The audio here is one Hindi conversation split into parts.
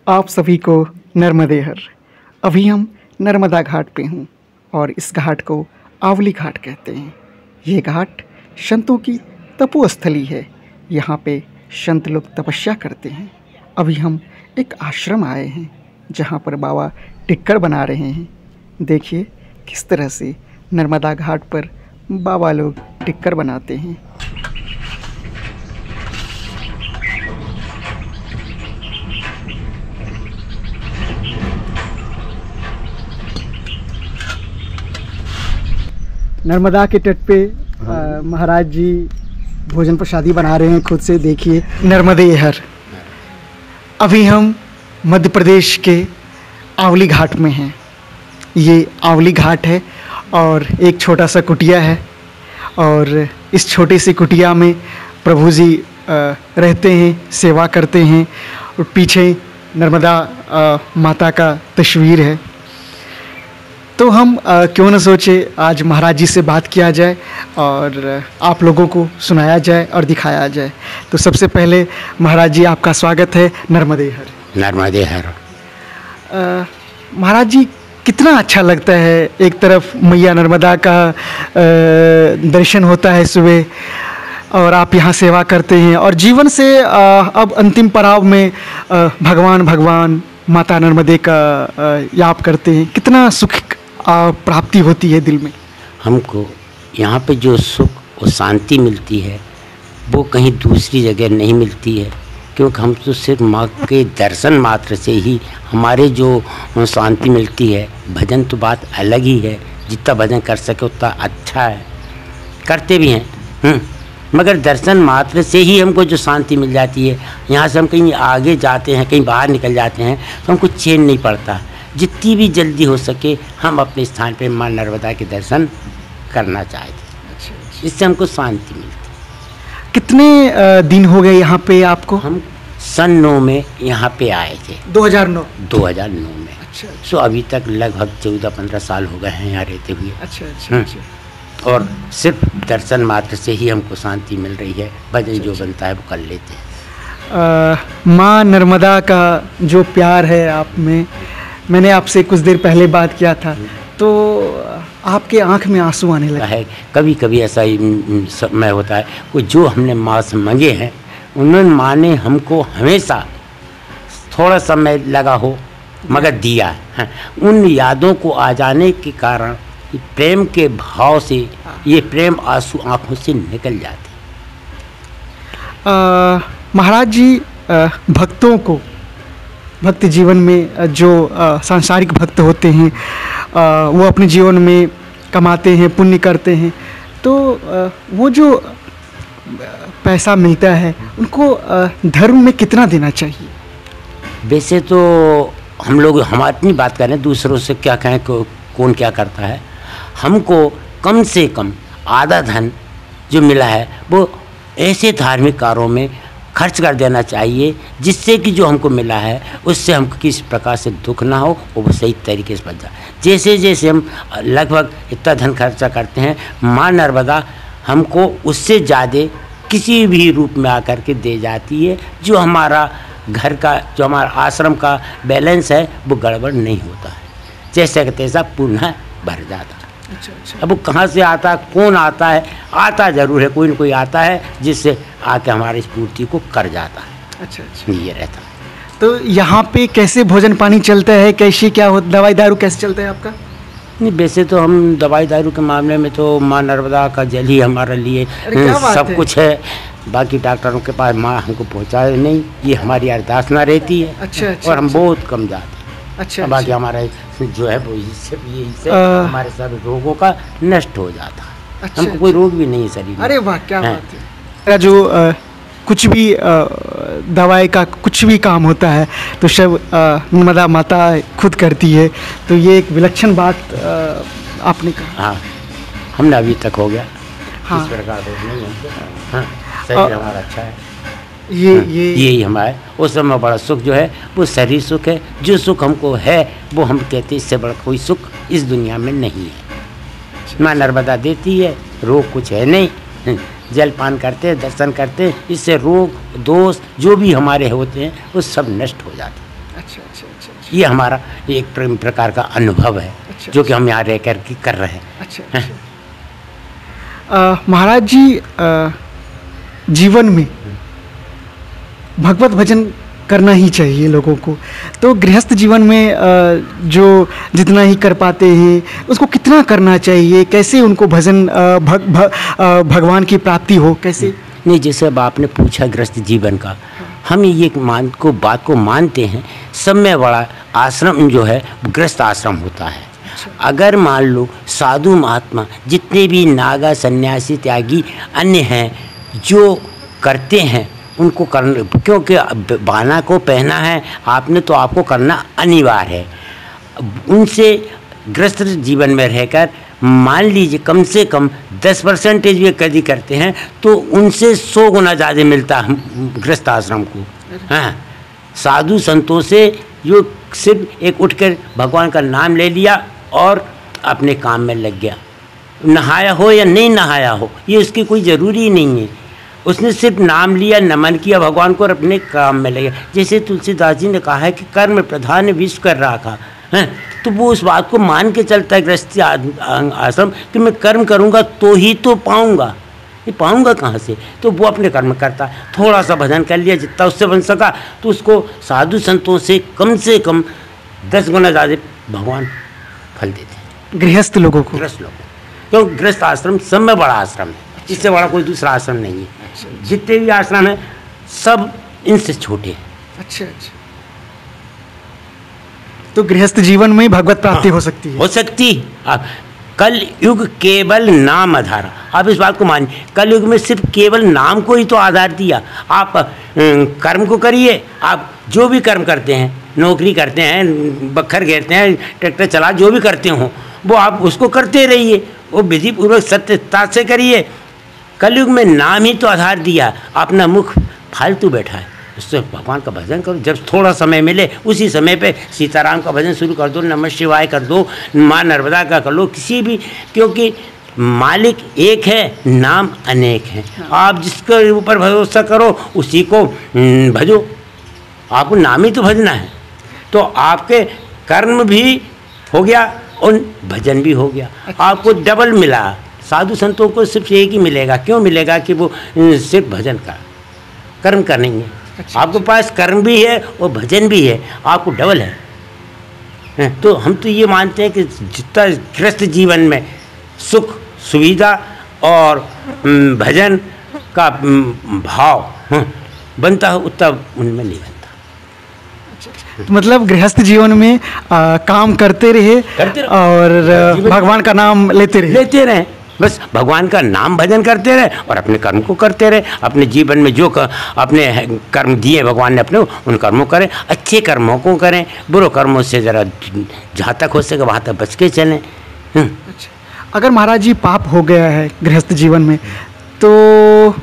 आप सभी को नर्मदे हर। अभी हम नर्मदा घाट पे हूँ और इस घाट को आवली घाट कहते हैं। ये घाट संतों की तपोस्थली है। यहाँ पे संत लोग तपस्या करते हैं। अभी हम एक आश्रम आए हैं जहाँ पर बाबा टिक्कर बना रहे हैं। देखिए किस तरह से नर्मदा घाट पर बाबा लोग टिक्कर बनाते हैं। नर्मदा के तट पे महाराज जी भोजन प्रसादी बना रहे हैं खुद से। देखिए नर्मदे हर। अभी हम मध्य प्रदेश के आवली घाट में हैं। ये आवली घाट है और एक छोटा सा कुटिया है और इस छोटी सी कुटिया में प्रभु जी रहते हैं, सेवा करते हैं और पीछे नर्मदा माता का तस्वीर है। तो हम क्यों न सोचे आज महाराज जी से बात किया जाए और आप लोगों को सुनाया जाए और दिखाया जाए। तो सबसे पहले महाराज जी आपका स्वागत है नर्मदे हर। नर्मदे हर। महाराज जी कितना अच्छा लगता है, एक तरफ मैया नर्मदा का दर्शन होता है सुबह और आप यहाँ सेवा करते हैं और जीवन से अब अंतिम पड़ाव में भगवान माता नर्मदे का याद करते हैं। कितना सुख प्राप्ति होती है दिल में। हमको यहाँ पे जो सुख और शांति मिलती है वो कहीं दूसरी जगह नहीं मिलती है, क्योंकि हम तो सिर्फ माँ के दर्शन मात्र से ही हमारे जो शांति मिलती है। भजन तो बात अलग ही है, जितना भजन कर सके उतना अच्छा है, करते भी हैं। मगर दर्शन मात्र से ही हमको जो शांति मिल जाती है, यहाँ से हम कहीं आगे जाते हैं, कहीं बाहर निकल जाते हैं तो हमको चैन नहीं पड़ता। जितनी भी जल्दी हो सके हम अपने स्थान पे माँ नर्मदा के दर्शन करना चाहते हैं। इससे हमको शांति मिलती। कितने दिन हो गए यहाँ पे आपको? हम सन 9 में यहाँ पे आए थे। 2009 में। अच्छा। तो अभी तक लगभग 14-15 साल हो गए हैं यहाँ रहते हुए। अच्छा। और सिर्फ दर्शन मात्र से ही हमको शांति मिल रही है। भजन जो बनता है वो कर लेते हैं। माँ नर्मदा का जो प्यार है आप में, मैंने आपसे कुछ देर पहले बात किया था तो आपके आंख में आंसू आने लगा है। कभी कभी ऐसा ही समय होता है कि जो हमने माँ से मांगे हैं उन्होंने माँ ने हमको हमेशा थोड़ा समय लगा हो मगर दिया है। उन यादों को आ जाने के कारण प्रेम के भाव से ये प्रेम आंसू आँखों से निकल जाते। महाराज जी भक्तों को, भक्त जीवन में जो सांसारिक भक्त होते हैं वो अपने जीवन में कमाते हैं, पुण्य करते हैं, तो वो जो पैसा मिलता है उनको धर्म में कितना देना चाहिए? वैसे तो हम लोग हमारी अपनी बात करें, दूसरों से क्या कहें कौन क्या करता है। हमको कम से कम आधा धन जो मिला है वो ऐसे धार्मिक कार्यों में खर्च कर देना चाहिए, जिससे कि जो हमको मिला है उससे हमको किसी प्रकार से दुख ना हो और वो सही तरीके से बच जाए। जैसे जैसे हम लगभग इतना धन खर्चा करते हैं, माँ नर्मदा हमको उससे ज़्यादा किसी भी रूप में आकर के दे जाती है। जो हमारा घर का, जो हमारा आश्रम का बैलेंस है वो गड़बड़ नहीं होता है, जैसे तैसा पुनः भर जाता है। अच्छा। अब वो कहाँ से आता है, कौन आता है? आता ज़रूर है, कोई न कोई आता है जिससे आके हमारी स्फूर्ति को कर जाता है। अच्छा। ये रहता है। तो यहाँ पे कैसे भोजन पानी चलता है, कैसे क्या हो, दवाई दारू कैसे चलता है आपका? नहीं, वैसे तो हम दवाई दारू के मामले में तो माँ नर्मदा का जल ही हमारे लिए सब कुछ है। बाकी डॉक्टरों के पास माँ हमको पहुँचाए नहीं, ये हमारी अरदासना रहती है। अच्छा। और हम बहुत कम जाते हैं। अच्छा। बाकी हमारा जो है वो इससे हमारे सब रोगों का नष्ट हो जाता है। अच्छा। हमको कोई रोग भी नहीं है शरीर में। अरे वाह, क्या बात है। जो कुछ भी दवाई का कुछ भी काम होता है तो सब नर्मदा माता खुद करती है। तो ये एक विलक्षण बात आपने कहा। हाँ, हमने अभी तक हो गया। हाँ। इस प्रकार रोग नहीं है। हाँ, शरीर हमारा अच्छा है। यही हमारे उस समय बड़ा सुख जो है वो शरीर सुख है। जो सुख हमको है वो हम कहते हैं इससे बड़ा कोई सुख इस दुनिया में नहीं है। माँ नर्मदा देती है, रोग कुछ है नहीं। जल पान करते हैं, दर्शन करते हैं, इससे रोग दोष जो भी हमारे होते हैं वो सब नष्ट हो जाते हैं। अच्छा अच्छा अच्छा अच्छा ये हमारा एक प्रकार का अनुभव है अच्छा, जो कि हम यहाँ रह कर के कर रहे हैं। अच्छा अच्छा। महाराज जी, जीवन में भगवत भजन करना ही चाहिए लोगों को, तो गृहस्थ जीवन में जो जितना ही कर पाते हैं उसको कितना करना चाहिए, कैसे उनको भजन भगवान की प्राप्ति हो, कैसे? नहीं, जैसे अब आपने पूछा गृहस्थ जीवन का, हम ये बात को मानते हैं, सब में बड़ा आश्रम जो है गृहस्थ आश्रम होता है। अगर मान लो साधु महात्मा जितने भी नागा सन्यासी त्यागी अन्य हैं जो करते हैं उनको करना, क्योंकि बाना को पहना है आपने तो आपको करना अनिवार्य है। उनसे गृहस्थ जीवन में रहकर मान लीजिए कम से कम 10% भी यदि करते हैं तो उनसे 100 गुना ज़्यादा मिलता है गृहस्थ आश्रम को। हाँ, साधु संतों से जो सिर्फ एक उठकर भगवान का नाम ले लिया और अपने काम में लग गया, नहाया हो या नहीं नहाया हो ये उसकी कोई ज़रूरी नहीं है, उसने सिर्फ नाम लिया, नमन किया भगवान को और अपने काम में लगे। जैसे तुलसीदास जी ने कहा है कि कर्म प्रधान विश्व कर रखा है, तो वो उस बात को मान के चलता है गृहस्थी आश्रम कि मैं कर्म करूँगा तो ही तो पाऊँगा, ये पाऊँगा कहाँ से? तो वो अपने कर्म करता है, थोड़ा सा भजन कर लिया जितना उससे बन सका, तो उसको साधु संतों से कम 10 गुना ज़्यादा भगवान फल देते हैं गृहस्थ लोगों को। गृहस्थ लोगों को, क्योंकि गृहस्थ आश्रम सब में बड़ा आश्रम है, इससे बड़ा कोई दूसरा आश्रम नहीं है। जितने भी आश्रम हैं सब इनसे छोटे हैं। अच्छा अच्छा, तो गृहस्थ जीवन में भगवत प्राप्ति हो सकती है? हो सकती। कल युग केवल नाम आधार, आप इस बात को मानिए, कल युग में सिर्फ केवल नाम को ही तो आधार दिया। आप कर्म को करिए, आप जो भी कर्म करते हैं, नौकरी करते हैं, बखर घेरते हैं, ट्रैक्टर चला, जो भी करते हो वो आप उसको करते रहिए, वो विधिपूर्वक सत्यता से करिए। कलयुग में नाम ही तो आधार दिया, अपना मुख फालतू बैठा है, उससे भगवान का भजन करो। जब थोड़ा समय मिले उसी समय पे सीताराम का भजन शुरू कर दो, नमः शिवाय कर दो, माँ नर्मदा का कर लो, किसी भी, क्योंकि मालिक एक है, नाम अनेक हैं। आप जिसके ऊपर भरोसा करो उसी को भजो, आपको नाम ही तो भजना है, तो आपके कर्म भी हो गया और भजन भी हो गया, आपको डबल मिला। साधु संतों को सिर्फ एक ही मिलेगा, क्यों मिलेगा कि वो सिर्फ भजन का कर्म करेंगे। आपके पास कर्म भी है और भजन भी है, आपको डबल है। तो हम तो ये मानते हैं कि जितना गृहस्थ जीवन में सुख सुविधा और भजन का भाव बनता है उतना उनमें नहीं बनता। तो मतलब गृहस्थ जीवन में काम करते रहे और भगवान का नाम लेते रहे, बस भगवान का नाम भजन करते रहे और अपने कर्म को करते रहे। अपने जीवन में जो अपने कर्म दिए भगवान ने अपने, उन कर्मों करें, अच्छे कर्मों को करें, बुरे कर्मों से ज़रा जहाँ तक हो सके वहाँ तक बच के चलें। अच्छा, अगर महाराज जी पाप हो गया है गृहस्थ जीवन में, तो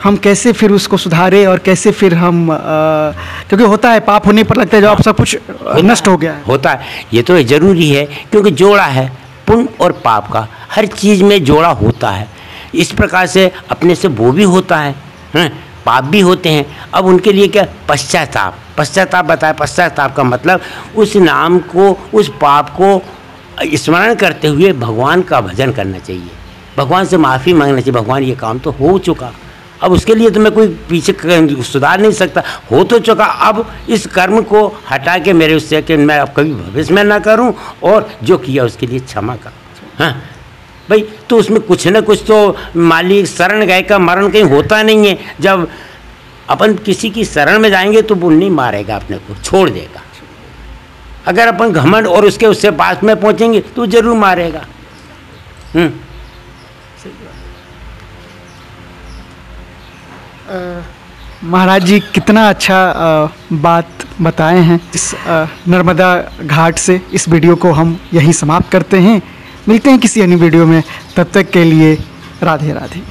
हम कैसे फिर उसको सुधारें और कैसे फिर हम क्योंकि होता है पाप होने पर लगता है जब सब कुछ नष्ट हो गया है। होता है, ये तो ज़रूरी है, क्योंकि जोड़ा है पुण्य और पाप का, हर चीज़ में जोड़ा होता है। इस प्रकार से अपने से वो भी होता है, पाप भी होते हैं। अब उनके लिए क्या? पश्चाताप बताया। पश्चाताप का मतलब उस नाम को, उस पाप को स्मरण करते हुए भगवान का भजन करना चाहिए, भगवान से माफ़ी मांगना चाहिए। भगवान ये काम तो हो चुका, अब उसके लिए तो मैं कोई पीछे सुधार नहीं सकता, हो तो चुका, अब इस कर्म को हटा के मेरे उससे कि मैं अब कभी भविष्य में ना करूं और जो किया उसके लिए क्षमा कर। हाँ भाई, तो उसमें कुछ न कुछ तो मालिक शरण गए का मरण कहीं होता नहीं है। जब अपन किसी की शरण में जाएंगे तो वो नहीं मारेगा, अपने को छोड़ देगा। अगर अपन घमंड और उससे पास में पहुंचेंगे तो जरूर मारेगा। महाराज जी कितना अच्छा बात बताए हैं। इस नर्मदा घाट से इस वीडियो को हम यहीं समाप्त करते हैं। मिलते हैं किसी अन्य वीडियो में, तब तक के लिए राधे राधे।